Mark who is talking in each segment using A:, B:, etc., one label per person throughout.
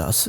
A: 10,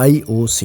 A: IOC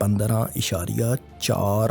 A: $15.4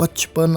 A: $55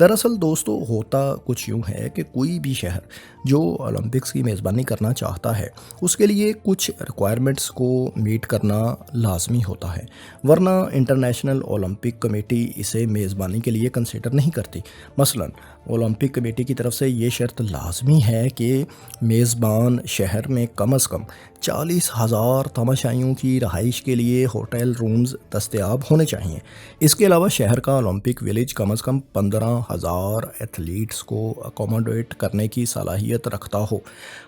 A: دراصل دوستو ہوتا کچھ یوں ہے کہ کوئی بھی شہر جو اولمپکس کی میزبانی کرنا چاہتا ہے اس کے لیے کچھ ریکوائرمنٹس کو میٹ کرنا لازمی ہوتا ہے، ورنہ انٹرنیشنل اولمپک کمیٹی اسے میزبانی کے لیے کنسیڈر نہیں کرتی۔ مثلا اولمپک کمیٹی کی طرف سے یہ شرط لازمی ہے کہ میزبان شہر میں کم از کم 40,000 تماشائیوں کی رہائش کے لیے ہوٹل رومز دستیاب ہونے چاہئیں۔ اس کے علاوہ شہر کا اولمپک ولیج کم از کم 15,000 ایتھلیٹس کو اکوموڈیٹ کرنے کی صلاحیت رکھتا ہو۔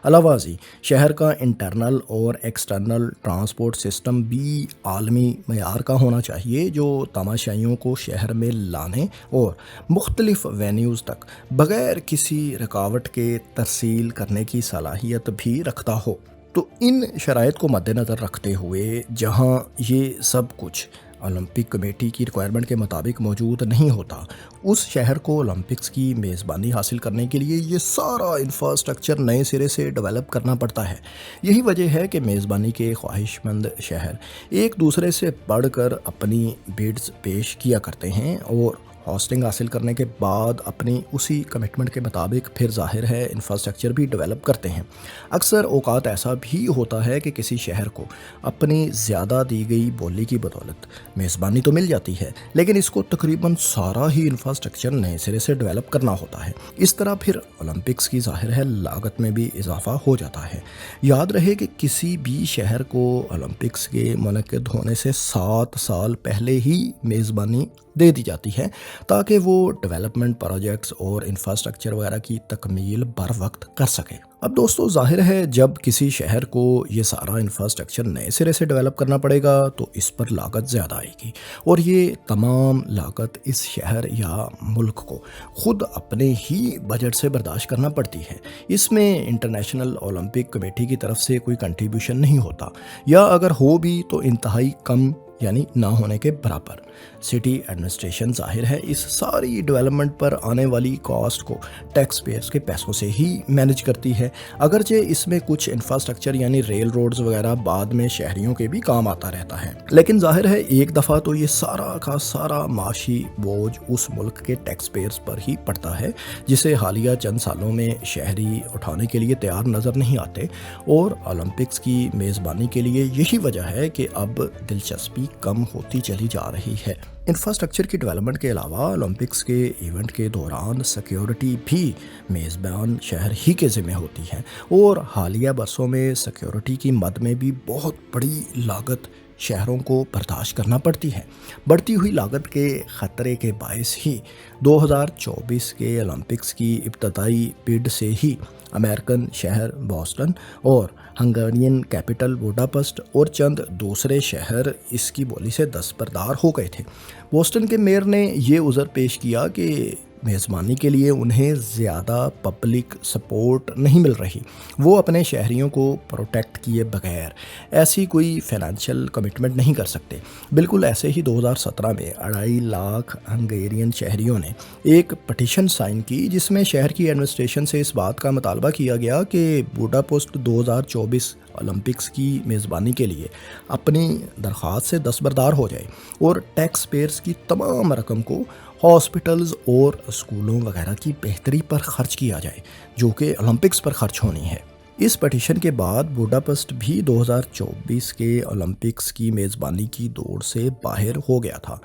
A: علاوہ ازیں شہر کا انٹرنل اور ایکسٹرنل ٹرانسپورٹ سسٹم بھی عالمی معیار کا ہونا چاہیے، جو تماشائیوں کو شہر میں لانے اور مختلف وینیوز تک بغیر کسی رکاوٹ کے ترسیل کرنے کی صلاحیت بھی رکھتا ہو۔ تو ان شرائط کو مد نظر رکھتے ہوئے جہاں یہ سب کچھ اولمپک کمیٹی کی ریکوائرمنٹ کے مطابق موجود نہیں ہوتا، اس شہر کو اولمپکس کی میزبانی حاصل کرنے کے لیے یہ سارا انفراسٹرکچر نئے سرے سے ڈیولپ کرنا پڑتا ہے۔ یہی وجہ ہے کہ میزبانی کے خواہش مند شہر ایک دوسرے سے بڑھ کر اپنی بیڈز پیش کیا کرتے ہیں اور ہاسٹنگ حاصل کرنے کے بعد اپنی اسی کمٹمنٹ کے مطابق پھر ظاہر ہے انفراسٹرکچر بھی ڈیولپ کرتے ہیں۔ اکثر اوقات ایسا بھی ہوتا ہے کہ کسی شہر کو اپنی زیادہ دی گئی بولی کی بدولت میزبانی تو مل جاتی ہے، لیکن اس کو تقریباً سارا ہی انفراسٹرکچر نئے سرے سے ڈیولپ کرنا ہوتا ہے۔ اس طرح پھر اولمپکس کی ظاہر ہے لاگت میں بھی اضافہ ہو جاتا ہے۔ یاد رہے کہ کسی بھی شہر کو اولمپکس کے منعقد ہونے سے 7 سال پہلے ہی میزبانی دے دی جاتی ہے تاکہ وہ ڈیولپمنٹ پروجیکٹس اور انفراسٹرکچر وغیرہ کی تکمیل بر وقت کر سکے۔ اب دوستو ظاہر ہے جب کسی شہر کو یہ سارا انفراسٹرکچر نئے سرے سے ڈیولپ کرنا پڑے گا تو اس پر لاگت زیادہ آئے گی، اور یہ تمام لاگت اس شہر یا ملک کو خود اپنے ہی بجٹ سے برداشت کرنا پڑتی ہے۔ اس میں انٹرنیشنل اولمپک کمیٹی کی طرف سے کوئی کنٹریبیوشن نہیں ہوتا، یا اگر ہو بھی تو انتہائی کم، یعنی نہ ہونے کے برابر۔ سٹی ایڈمنسٹریشن ظاہر ہے اس ساری ڈیولپمنٹ پر آنے والی کاسٹ کو ٹیکس پیئرز کے پیسوں سے ہی مینج کرتی ہے، اگرچہ اس میں کچھ انفراسٹرکچر یعنی ریل روڈز وغیرہ بعد میں شہریوں کے بھی کام آتا رہتا ہے، لیکن ظاہر ہے ایک دفعہ تو یہ سارا کا سارا معاشی بوجھ اس ملک کے ٹیکس پیئرز پر ہی پڑتا ہے، جسے حالیہ چند سالوں میں شہری اٹھانے کے لیے تیار نظر نہیں آتے، اور اولمپکس کی میزبانی کے لیے یہی وجہ ہے کہ اب دلچسپی کم ہوتی چلی جا رہی ہے۔ انفراسٹرکچر کی ڈیولپمنٹ کے علاوہ اولمپکس کے ایونٹ کے دوران سیکیورٹی بھی میزبان شہر ہی کے ذمہ ہوتی ہے، اور حالیہ برسوں میں سیکیورٹی کی مد میں بھی بہت بڑی لاگت شہروں کو برداشت کرنا پڑتی ہے۔ بڑھتی ہوئی لاگت کے خطرے کے باعث ہی 2024 کے اولمپکس کی ابتدائی بڈ سے ہی امریکن شہر بوسٹن اور ہنگیرین کیپٹل بوڈاپسٹ اور چند دوسرے شہر اس کی بولی سے دستبردار ہو گئے تھے۔ بوسٹن کے میئر نے یہ عذر پیش کیا کہ میزبانی کے لیے انہیں زیادہ پبلک سپورٹ نہیں مل رہی، وہ اپنے شہریوں کو پروٹیکٹ کیے بغیر ایسی کوئی فائنینشیل کمٹمنٹ نہیں کر سکتے۔ بالکل ایسے ہی 2017 میں 2.5 لاکھ ہنگیرین شہریوں نے ایک پٹیشن سائن کی جس میں شہر کی ایڈمنسٹریشن سے اس بات کا مطالبہ کیا گیا کہ بوڈاپسٹ 2024 اولمپکس کی میزبانی کے لیے اپنی درخواست سے دستبردار ہو جائے اور ٹیکس پیئرز کی تمام رقم کو ہاسپٹلز اور اسکولوں وغیرہ کی بہتری پر خرچ کیا جائے جو کہ اولمپکس پر خرچ ہونی ہے۔ اس پٹیشن کے بعد بوڈاپسٹ بھی 2024 کے اولمپکس کی میزبانی کی دوڑ سے باہر ہو گیا تھا۔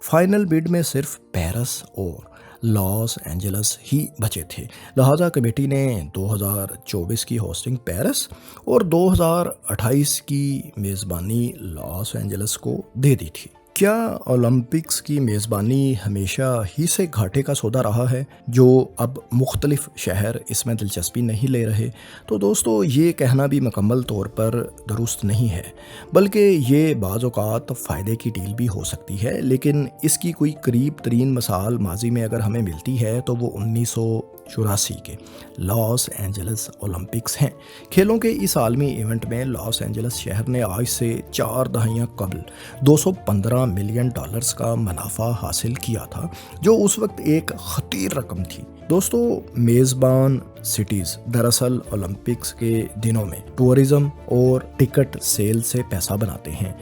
A: فائنل بڈ میں صرف پیرس اور لاس اینجلس ہی بچے تھے، لہٰذا کمیٹی نے 2024 کی ہوسٹنگ پیرس اور 2028 کی میزبانی لاس اینجلس کو دے دی تھی۔ کیا اولمپکس کی میزبانی ہمیشہ ہی سے گھاٹے کا سودا رہا ہے جو اب مختلف شہر اس میں دلچسپی نہیں لے رہے؟ تو دوستو یہ کہنا بھی مکمل طور پر درست نہیں ہے، بلکہ یہ بعض اوقات فائدے کی ڈیل بھی ہو سکتی ہے، لیکن اس کی کوئی قریب ترین مثال ماضی میں اگر ہمیں ملتی ہے تو وہ 1984 کے لاس اینجلس اولمپکس ہیں۔ کھیلوں کے اس عالمی ایونٹ میں لاس اینجلس شہر نے آج سے 4 دہائیاں قبل $215 ملین کا منافع حاصل کیا تھا، جو اس وقت ایک خطیر رقم تھی۔ دوستو میزبان سٹیز دراصل اولمپکس کے دنوں میں ٹورزم اور ٹکٹ سیل سے پیسہ بناتے ہیں۔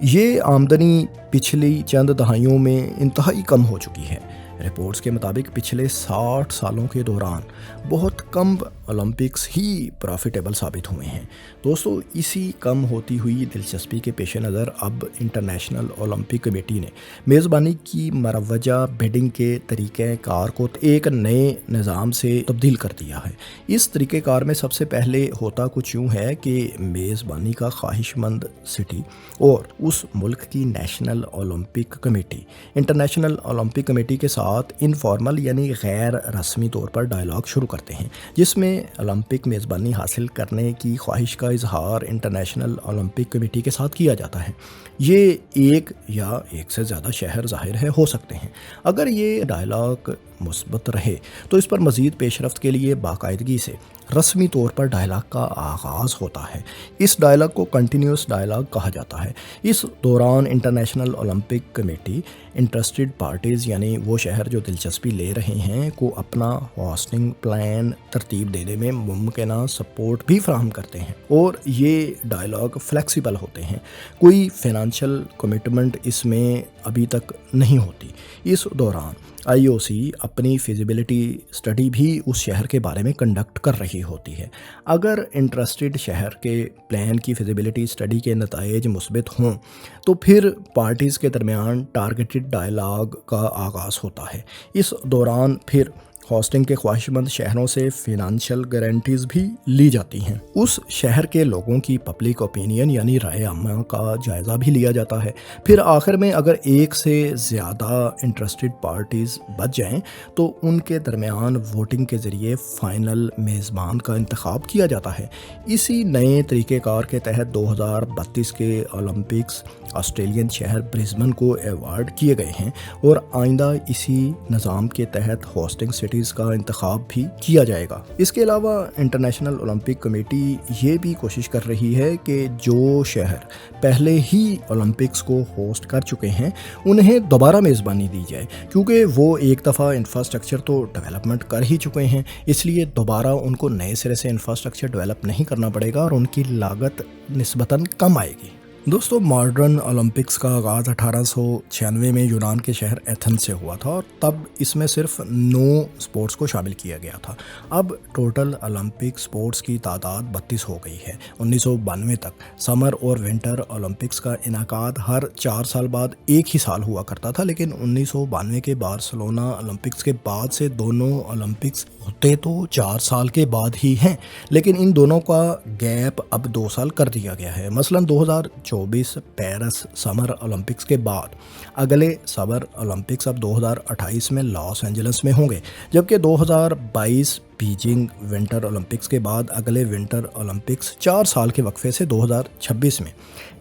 A: یہ آمدنی پچھلی چند دہائیوں میں انتہائی کم ہو چکی ہے۔ رپورٹس کے مطابق پچھلے 60 سالوں کے دوران بہت کم اولمپکس ہی پروفیٹیبل ثابت ہوئے ہیں۔ دوستو، اسی کم ہوتی ہوئی دلچسپی کے پیش نظر اب انٹرنیشنل اولمپک کمیٹی نے میزبانی کی مروجہ بیڈنگ کے طریقہ کار کو ایک نئے نظام سے تبدیل کر دیا ہے۔ اس طریقہ کار میں سب سے پہلے ہوتا کچھ یوں ہے کہ میزبانی کا خواہش مند سٹی اور اس ملک کی national Olympic committee international Olympic committee کے ساتھ انفارمل یعنی غیر رسمی طور پر ڈائلاگ شروع کرتے ہیں، جس میں اولمپک میزبانی حاصل کرنے کی خواہش کا اظہار انٹرنیشنل اولمپک کمیٹی کے ساتھ کیا جاتا ہے۔ یہ ایک یا ایک سے زیادہ شہر ظاہر ہے ہو سکتے ہیں۔ اگر یہ ڈائلاگ مثبت رہے تو اس پر مزید پیش رفت کے لیے باقاعدگی سے رسمی طور پر ڈائلاگ کا آغاز ہوتا ہے۔ اس ڈائلاگ کو کنٹینیوس ڈائلاگ کہا جاتا ہے۔ اس دوران international Olympic committee interested parties یعنی وہ شہر جو دلچسپی لے رہے ہیں کو اپنا ہوسٹنگ پلان ترتیب دینے میں ممکنہ سپورٹ بھی فراہم کرتے ہیں، اور یہ ڈائلاگ فلیکسیبل ہوتے ہیں۔ کوئی فائنینشیل کمٹمنٹ اس میں ابھی تک نہیں ہوتی۔ اس دوران آئی او سی اپنی فیزیبلٹی سٹڈی بھی اس شہر کے بارے میں کنڈکٹ کر رہی ہوتی ہے۔ اگر انٹرسٹڈ شہر کے پلان کی فیزیبلٹی سٹڈی کے نتائج مثبت ہوں تو پھر پارٹیز کے درمیان ٹارگیٹڈ ڈائلاگ کا آغاز ہوتا ہے۔ اس دوران پھر ہوسٹنگ کے خواہش مند شہروں سے فائنینشیل گارنٹیز بھی لی جاتی ہیں۔ اس شہر کے لوگوں کی پبلک اوپینین یعنی رائے عامہ کا جائزہ بھی لیا جاتا ہے۔ پھر آخر میں اگر ایک سے زیادہ انٹرسٹڈ پارٹیز بچ جائیں تو ان کے درمیان ووٹنگ کے ذریعے فائنل میزبان کا انتخاب کیا جاتا ہے۔ اسی نئے طریقہ کار کے تحت 2032 کے اولمپکس آسٹریلین شہر برسبن کو ایوارڈ کیے گئے ہیں، اور آئندہ اسی نظام کے تحت ہوسٹنگ سٹیز کا انتخاب بھی کیا جائے گا۔ اس کے علاوہ انٹرنیشنل اولمپک کمیٹی یہ بھی کوشش کر رہی ہے کہ جو شہر پہلے ہی اولمپکس کو ہوسٹ کر چکے ہیں انہیں دوبارہ میزبانی دی جائے، کیونکہ وہ ایک دفعہ انفراسٹرکچر تو ڈیولپمنٹ کر ہی چکے ہیں، اس لیے دوبارہ ان کو نئے سرے سے انفراسٹرکچر ڈیولپ نہیں کرنا پڑے گا اور ان کی لاگت نسبتاً کم آئے گی۔ دوستو، ماڈرن اولمپکس کا آغاز 1896 میں یونان کے شہر ایتھنز سے ہوا تھا، اور تب اس میں صرف 9 سپورٹس کو شامل کیا گیا تھا۔ اب ٹوٹل اولمپک سپورٹس کی تعداد 32 ہو گئی ہے۔ 1992 تک سمر اور ونٹر اولمپکس کا انعقاد ہر 4 سال بعد ایک ہی سال ہوا کرتا تھا، لیکن 1992 کے بارسلونا اولمپکس کے بعد سے دونوں اولمپکس ہوتے تو 4 سال کے بعد ہی ہیں، لیکن ان دونوں کا گیپ اب 2 سال کر دیا گیا ہے۔ مثلاً 2024 پیرس سمر اولمپکس کے بعد اگلے سمر اولمپکس اب 2028 میں لاس اینجلس میں ہوں گے، جبکہ 2022 بیجنگ ونٹر اولمپکس کے بعد اگلے ونٹر اولمپکس 4 سال کے وقفے سے 2026 میں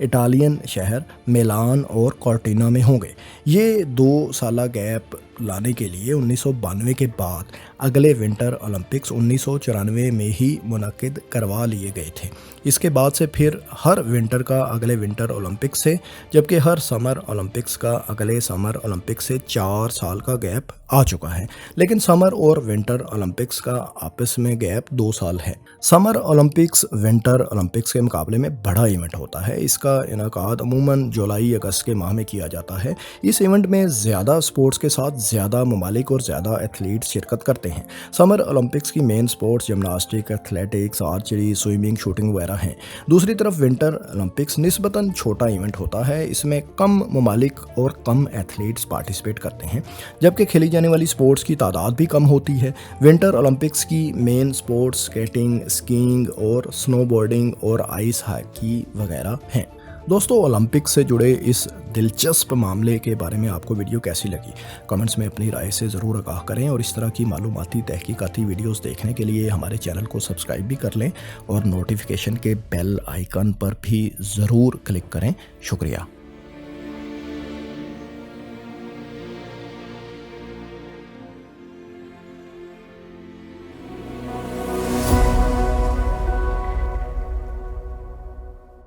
A: اٹالین شہر میلان اور کورٹینا میں ہوں گے۔ یہ 2 سالہ گیپ لانے کے لیے 1992 کے بعد اگلے ونٹر اولمپکس 1994 میں ہی منعقد کروا لیے گئے تھے۔ اس کے بعد سے پھر ہر ونٹر کا اگلے ونٹر اولمپکس سے، جبکہ ہر سمر اولمپکس کا اگلے سمر اولمپکس سے 4 سال کا گیپ آ چکا ہے، لیکن سمر اور ونٹر اولمپکس کا آپس میں گیپ 2 سال ہے۔ سمر اولمپکس ونٹر اولمپکس کے مقابلے میں بڑا ایونٹ ہوتا ہے۔ اس کا انعقاد عموماً جولائی اگست کے ماہ میں کیا جاتا ہے۔ اس ایونٹ میں زیادہ سپورٹس کے ساتھ زیادہ ممالک اور زیادہ ایتھلیٹس شرکت کرتے ہیں۔ سمر اولمپکس کی main sports gymnastic, athletics, archery, swimming, shooting وغیرہ ہیں۔ دوسری طرف ونٹر اولمپکس نسبتاً چھوٹا ایونٹ ہوتا ہے۔ اس میں کم ممالک اور کم ایتھلیٹس پارٹیسپیٹ کرتے ہیں، جبکہ کھیلی جانے والی سپورٹس کی تعداد بھی کم ہوتی ہے۔ ونٹر اولمپکس کی مین سپورٹس سکیٹنگ، اسکیئنگ اور سنو بورڈنگ اور آئس ہاکی وغیرہ ہیں۔ دوستو، اولمپکس سے جڑے اس دلچسپ معاملے کے بارے میں آپ کو ویڈیو کیسی لگی؟ کمنٹس میں اپنی رائے سے ضرور آگاہ کریں، اور اس طرح کی معلوماتی تحقیقاتی ویڈیوز دیکھنے کے لیے ہمارے چینل کو سبسکرائب بھی کر لیں اور نوٹیفیکیشن کے بیل آئیکن پر بھی ضرور کلک کریں۔ شکریہ۔